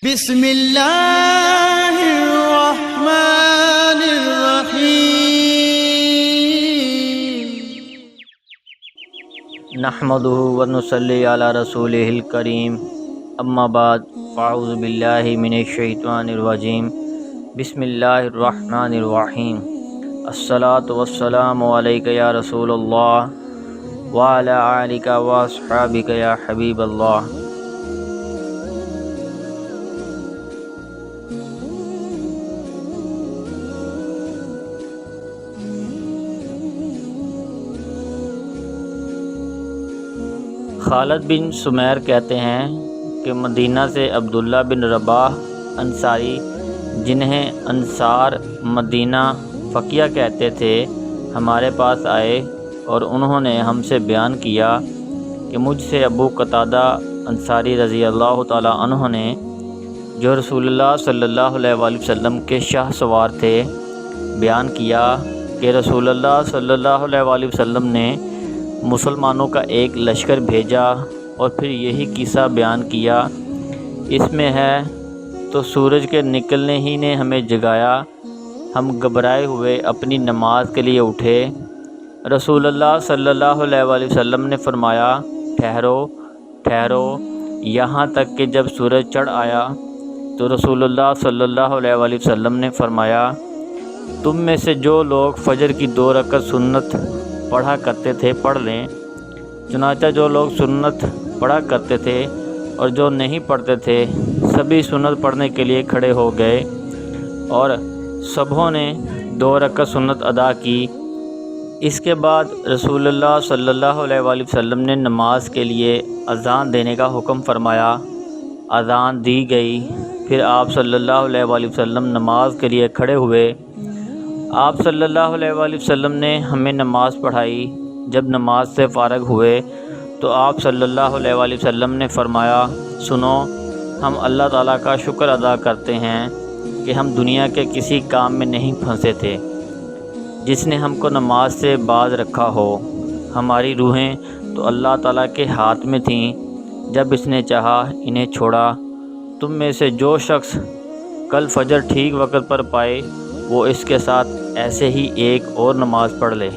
بسم اللہ الرحمن الرحیم نحمدہ ونصلی علی رسولہ الکریم اما بعد فاعوذ باللہ من الشیطان الرجیم بسم اللہ الرحمن الرحیم الصلاۃ والسلام علیک یا رسول اللہ وعلی آلک واصحابک یا حبیب اللہ۔ خالد بن سمیر کہتے ہیں کہ مدینہ سے عبداللہ بن رباح انصاری، جنہیں انصار مدینہ فقیہ کہتے تھے، ہمارے پاس آئے اور انہوں نے ہم سے بیان کیا کہ مجھ سے ابو قتادہ انصاری رضی اللہ تعالیٰ عنہ نے، جو رسول اللہ صلی اللہ علیہ وآلہ وسلم کے شاہ سوار تھے، بیان کیا کہ رسول اللہ صلی اللہ علیہ وآلہ وسلم نے مسلمانوں کا ایک لشکر بھیجا اور پھر یہی قصہ بیان کیا۔ اس میں ہے تو سورج کے نکلنے ہی نے ہمیں جگایا، ہم گھبرائے ہوئے اپنی نماز کے لیے اٹھے۔ رسول اللہ صلی اللہ علیہ وآلہ وسلم نے فرمایا، ٹھہرو ٹھہرو، یہاں تک کہ جب سورج چڑھ آیا تو رسول اللہ صلی اللہ علیہ وآلہ وسلم نے فرمایا، تم میں سے جو لوگ فجر کی 2 رکعت سنت پڑھا کرتے تھے پڑھ لیں۔ چنانچہ جو لوگ سنت پڑھا کرتے تھے اور جو نہیں پڑھتے تھے سبھی سنت پڑھنے کے لیے کھڑے ہو گئے اور سبھوں نے 2 رکعت سنت ادا کی۔ اس کے بعد رسول اللہ صلی اللہ علیہ وآلہ وسلم نے نماز کے لیے اذان دینے کا حکم فرمایا۔ اذان دی گئی، پھر آپ صلی اللہ علیہ وآلہ وسلم نماز کے لیے کھڑے ہوئے۔ آپ صلی اللہ علیہ وآلہ وسلم نے ہمیں نماز پڑھائی۔ جب نماز سے فارغ ہوئے تو آپ صلی اللہ علیہ وآلہ وسلم نے فرمایا، سنو، ہم اللہ تعالیٰ کا شکر ادا کرتے ہیں کہ ہم دنیا کے کسی کام میں نہیں پھنسے تھے جس نے ہم کو نماز سے باز رکھا ہو۔ ہماری روحیں تو اللہ تعالیٰ کے ہاتھ میں تھیں، جب اس نے چاہا انہیں چھوڑا۔ تم میں سے جو شخص کل فجر ٹھیک وقت پر پائے وہ اس کے ساتھ ایسے ہی ایک اور نماز پڑھ لے۔